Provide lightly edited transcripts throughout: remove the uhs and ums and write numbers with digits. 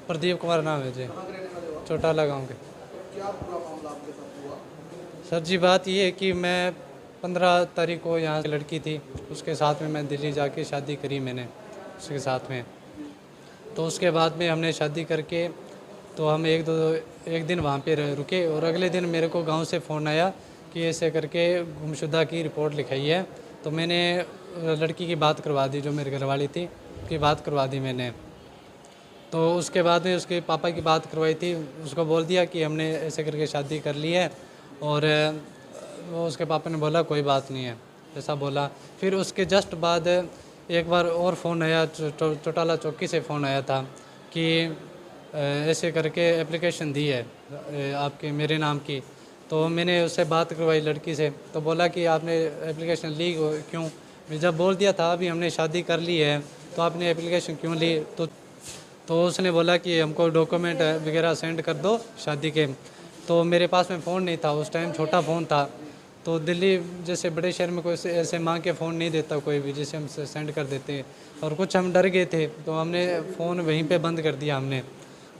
प्रदीप कुमार नाम है जी। कहाँ के रहने वाले हो आप? चौटाला गांव के। तो क्या पूरा मामला आपके साथ हुआ? सर जी बात ये है कि मैं 15 तारीख को यहाँ की लड़की थी, उसके साथ में मैं दिल्ली जाके शादी करी मैंने उसके साथ में। तो उसके बाद में हमने शादी करके तो हम एक दिन वहाँ पे रुके और अगले दिन मेरे को गांव से फ़ोन आया कि ऐसे करके गुमशुदा की रिपोर्ट लिखाई है। तो मैंने लड़की की बात करवा दी, जो मेरे घरवाली थी उसकी बात करवा दी मैंने। तो उसके बाद में उसके पापा की बात करवाई थी, उसको बोल दिया कि हमने ऐसे करके शादी कर ली है। और वो उसके पापा ने बोला कोई बात नहीं है, ऐसा बोला। फिर उसके जस्ट बाद एक बार और फ़ोन आया, चौटाला चौकी से फ़ोन आया था कि ऐसे करके एप्लीकेशन दी है आपके मेरे नाम की। तो मैंने उससे बात करवाई लड़की से, तो बोला कि आपने एप्लीकेशन ली क्यों। मैं जब बोल दिया था अभी हमने शादी कर ली है तो आपने एप्लीकेशन क्यों ली। तो उसने बोला कि हमको डॉक्यूमेंट वगैरह सेंड कर दो शादी के। तो मेरे पास में फ़ोन नहीं था उस टाइम, छोटा फ़ोन था। तो दिल्ली जैसे बड़े शहर में कोई ऐसे मांग के फ़ोन नहीं देता कोई भी, जिसे हम सेंड कर देते हैं। और कुछ हम डर गए थे तो हमने फ़ोन वहीं पे बंद कर दिया हमने।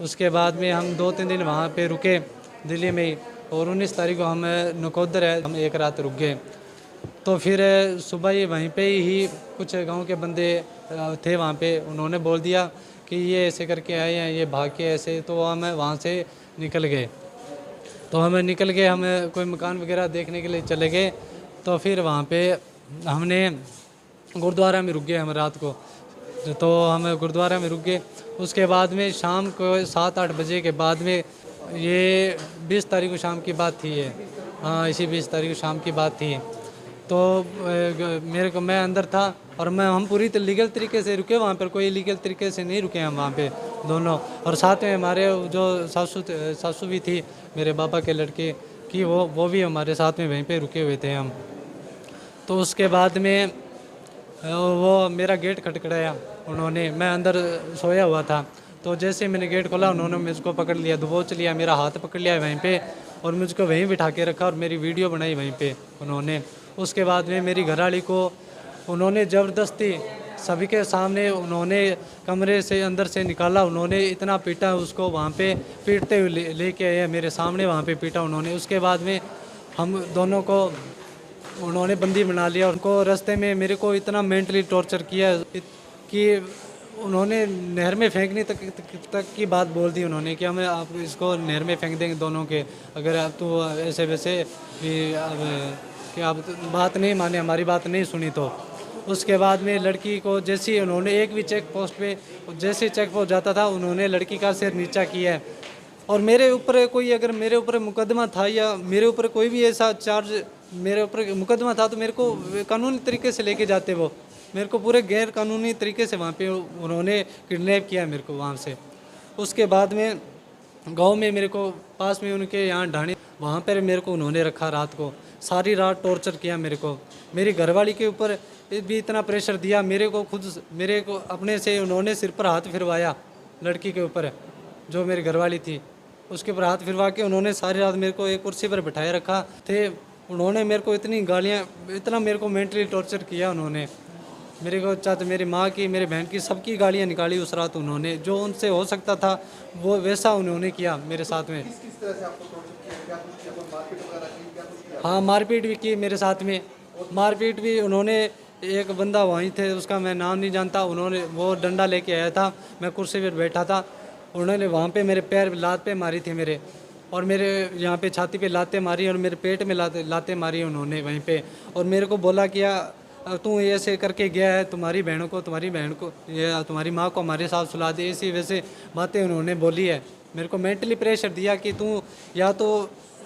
उसके बाद में हम 2-3 दिन वहाँ पे रुके दिल्ली में ही, और 19 तारीख को हम नकोदर है, हम एक रात रुक गए। तो फिर सुबह ही वहीं पे ही कुछ गांव के बंदे थे वहाँ पे, उन्होंने बोल दिया कि ये ऐसे करके आए हैं, ये भाग के ऐसे। तो हम वहाँ से निकल गए। तो हमें निकल गए, हम कोई मकान वगैरह देखने के लिए चले गए। तो फिर वहाँ पे हमने गुरुद्वारा में रुक गए हम रात को। तो हम गुरुद्वारा में रुक गए। उसके बाद में शाम को 7-8 बजे के बाद में, ये 20 तारीख को शाम की बात थी ये, हाँ इसी 20 तारीख को शाम की बात थी। तो मैं अंदर था और हम पूरी लीगल तरीके से रुके वहाँ पर, कोई इलीगल तरीके से नहीं रुके हम वहाँ पे दोनों। और साथ में हमारे जो सासू भी थी मेरे बाबा के लड़के की, वो भी हमारे साथ में वहीं पे रुके हुए थे हम। तो उसके बाद में वो मेरा गेट खटखटाया उन्होंने, मैं अंदर सोया हुआ था। तो जैसे मैंने गेट खोला उन्होंने मुझको पकड़ लिया, दबोच लिया, मेरा हाथ पकड़ लिया वहीं पे और मुझको वहीं बिठा के रखा और मेरी वीडियो बनाई वहीं पे उन्होंने। उसके बाद में मेरी घरवाली को उन्होंने ज़बरदस्ती सभी के सामने उन्होंने कमरे से अंदर से निकाला, उन्होंने इतना पीटा उसको, वहाँ पे पीटते हुए लेके आए मेरे सामने, वहाँ पे पीटा उन्होंने। उसके बाद में हम दोनों को उन्होंने बंदी बना लिया। उनको रास्ते में मेरे को इतना मेंटली टॉर्चर किया कि उन्होंने नहर में फेंकने तक की बात बोल दी उन्होंने कि हम आप इसको नहर में फेंक देंगे दोनों के, अगर आप तो ऐसे वैसे भी अब कि आप बात नहीं माने, हमारी बात नहीं सुनी। तो उसके बाद में लड़की को जैसे ही उन्होंने एक भी चेक पोस्ट पे जैसे चेक पोस्ट जाता था उन्होंने लड़की का सिर नीचा किया है। और मेरे ऊपर कोई अगर मेरे ऊपर मुकदमा था या मेरे ऊपर कोई भी ऐसा चार्ज मेरे ऊपर मुकदमा था तो मेरे को कानूनी तरीके से लेके जाते वो। मेरे को पूरे गैर कानूनी तरीके से वहाँ पे उन्होंने किडनैप किया मेरे को वहाँ से। उसके बाद में गांव में मेरे को पास में उनके यहाँ ढाणी, वहाँ पर मेरे को उन्होंने रखा रात को, सारी रात टॉर्चर किया मेरे को। मेरी घरवाली के ऊपर भी इतना प्रेशर दिया, मेरे को अपने से उन्होंने सिर पर हाथ फिरवाया लड़की के ऊपर, जो मेरी घरवाली थी उसके ऊपर हाथ फिरवा के उन्होंने सारी रात मेरे को एक कुर्सी पर बिठाए रखा थे। उन्होंने मेरे को इतनी गालियाँ, इतना मेरे को मेंटली टॉर्चर किया उन्होंने। मेरे को चाहते मेरी माँ की, मेरी बहन की, सबकी गालियाँ निकाली उस रात उन्होंने। जो उनसे हो सकता था वो वैसा उन्होंने किया मेरे साथ में। किस तरह से आपको टॉर्चर किया? क्या कुछ किया? कोई मारपीट वगैरह की? क्या कुछ किया? हाँ मारपीट भी की मेरे साथ में, मारपीट भी उन्होंने। एक बंदा वहीं थे, उसका मैं नाम नहीं जानता, उन्होंने वो डंडा लेके आया था, मैं कुर्सी पर बैठा था, उन्होंने वहाँ पे मेरे पैर लात पे मारी थी मेरे, और मेरे यहाँ पे छाती पे लाते मारी और मेरे पेट में लाते मारी उन्होंने वहीं पे। और मेरे को बोला कि तू ऐसे करके गया है, तुम्हारी बहन को या तुम्हारी माँ को हमारे साथ सुला दे, ऐसी वैसे बातें उन्होंने बोली है। मेरे को मेंटली प्रेशर दिया कि तू या तो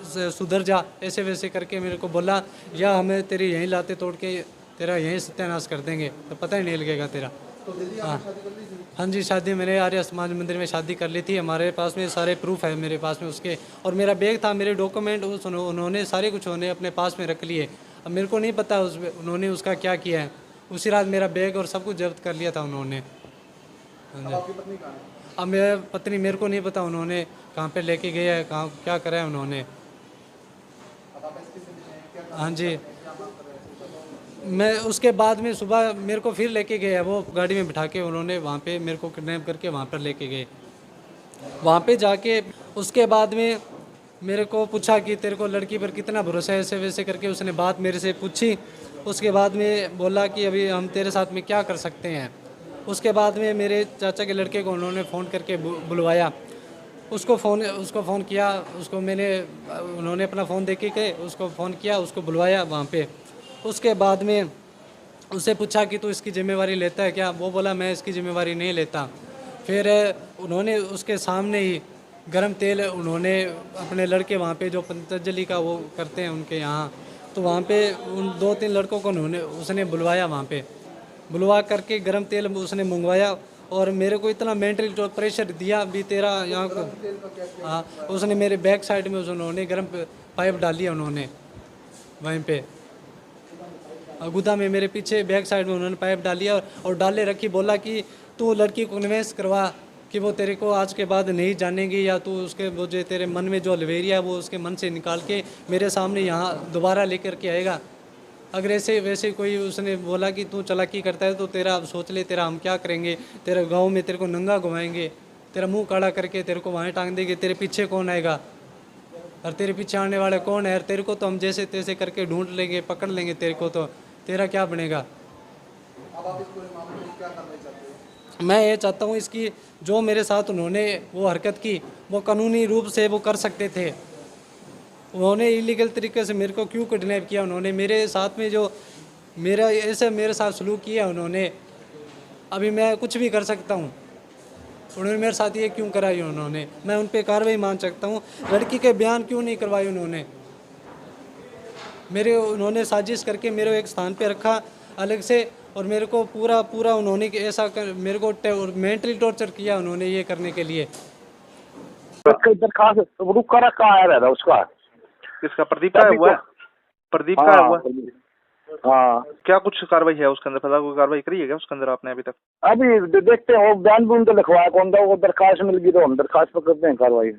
सुधर जा, ऐसे वैसे करके मेरे को बोला, या हमें तेरी यहीं लाते तोड़ के तेरा यहीं सत्यानाश कर देंगे, तो पता ही नहीं लगेगा तेरा। तो दिल्ली आपने शादी कर ली थी? हाँ जी, शादी मैंने आर्य समाज मंदिर में शादी कर ली थी। हमारे पास में सारे प्रूफ है मेरे पास में उसके, और मेरा बैग था, मेरे डॉक्यूमेंट उन्होंने सारे कुछ उन्होंने अपने पास में रख लिए। अब मेरे को नहीं पता उन्होंने उसका क्या किया है। उसी रात मेरा बैग और सब कुछ जब्त कर लिया था उन्होंने। अब आपकी पत्नी कहाँ है? अब मेरा पत्नी, मेरे को नहीं पता उन्होंने कहाँ पे लेके गया है, कहाँ क्या करा है उन्होंने। अब आप एसपी से मिले हैं? क्या हाँ जी, क्या मांग कर रहे हैं? मैं उसके बाद में सुबह मेरे को फिर लेके गए, वो गाड़ी में बिठा के उन्होंने वहाँ पे मेरे को किडनैप करके वहाँ पर लेके गए। वहाँ पे जाके उसके बाद में मेरे को पूछा कि तेरे को लड़की पर कितना भरोसा है, ऐसे वैसे करके उसने बात मेरे से पूछी। उसके बाद में बोला कि अभी हम तेरे साथ में क्या कर सकते हैं। उसके बाद में मेरे चाचा के लड़के को उन्होंने फ़ोन करके बुलवाया। उसको फ़ोन किया, उसको मैंने उन्होंने अपना फ़ोन दे के उसको फ़ोन किया, उसको बुलवाया वहाँ पे। उसके बाद में उससे पूछा कि तू इसकी ज़िम्मेवारी लेता है क्या? वो बोला मैं इसकी ज़िम्मेवारी नहीं लेता। फिर उन्होंने उसके सामने ही गरम तेल उन्होंने अपने लड़के वहाँ पे जो पतंजलि का वो करते हैं उनके यहाँ, तो वहाँ पे उन 2-3 लड़कों को उसने बुलवाया वहाँ पे। बुलवा करके गरम तेल उसने मंगवाया और मेरे को इतना मेंटली जो प्रेशर दिया भी तेरा यहाँ को। हाँ, उसने मेरे बैक साइड में उन्होंने गरम पाइप डाली है उन्होंने वहीं पे गुदा में, मेरे पीछे बैक साइड में उन्होंने पाइप डाली और डाले रखी। बोला कि तू लड़की को कन्वेंस करवा कि वो तेरे को आज के बाद नहीं जानेगी, या तू उसके वो जो तेरे मन में जो अलवेरिया है वो उसके मन से निकाल के मेरे सामने यहाँ दोबारा लेकर के आएगा। अगर ऐसे वैसे कोई उसने बोला कि तू चालाकी करता है तो तेरा अब सोच ले, तेरा हम क्या करेंगे, तेरे गांव में तेरे को नंगा घुमाएंगे, तेरा मुंह काला करके तेरे को वहाँ टांग देंगे, तेरे पीछे कौन आएगा और तेरे पीछे आने वाले कौन है, और तेरे को तो हम जैसे तैसे करके ढूंढ लेंगे, पकड़ लेंगे तेरे को, तो तेरा क्या बनेगा। अब आप इस पूरे मामले में क्या करना चाहते हो? मैं ये चाहता हूँ इसकी जो मेरे साथ उन्होंने वो हरकत की वो कानूनी रूप से वो कर सकते थे। उन्होंने इलीगल तरीके से मेरे को क्यों किडनैप किया, उन्होंने मेरे साथ में जो मेरे साथ सलूक किया उन्होंने, अभी मैं कुछ भी कर सकता हूँ। उन्होंने मेरे साथ ये क्यों कराई उन्होंने, मैं उन पर कार्रवाई मान सकता हूँ। लड़की के बयान क्यों नहीं करवाई उन्होंने, उन्होंने साजिश करके मेरे एक स्थान पे रखा अलग से, और मेरे को पूरा उन्होंने मेरे को मेंटली टॉर्चर किया उन्होंने ये करने के लिए। कई दरखास्त रुक कर रखा आया रहता उसका। किसका? प्रदीप का हुआ है? प्रदीप का हुआ? हाँ, क्या कुछ कार्रवाई है उसके अंदर? फिलहाल कोई कार्रवाई करी है क्या उसके अंदर आपने अभी तक? अभी देखते हैं, वो बयान भी उनका लिखवाया कौन था, वो दरखास्त मिल गई तो हम दरखास्त पर करते हैं कार्रवाई।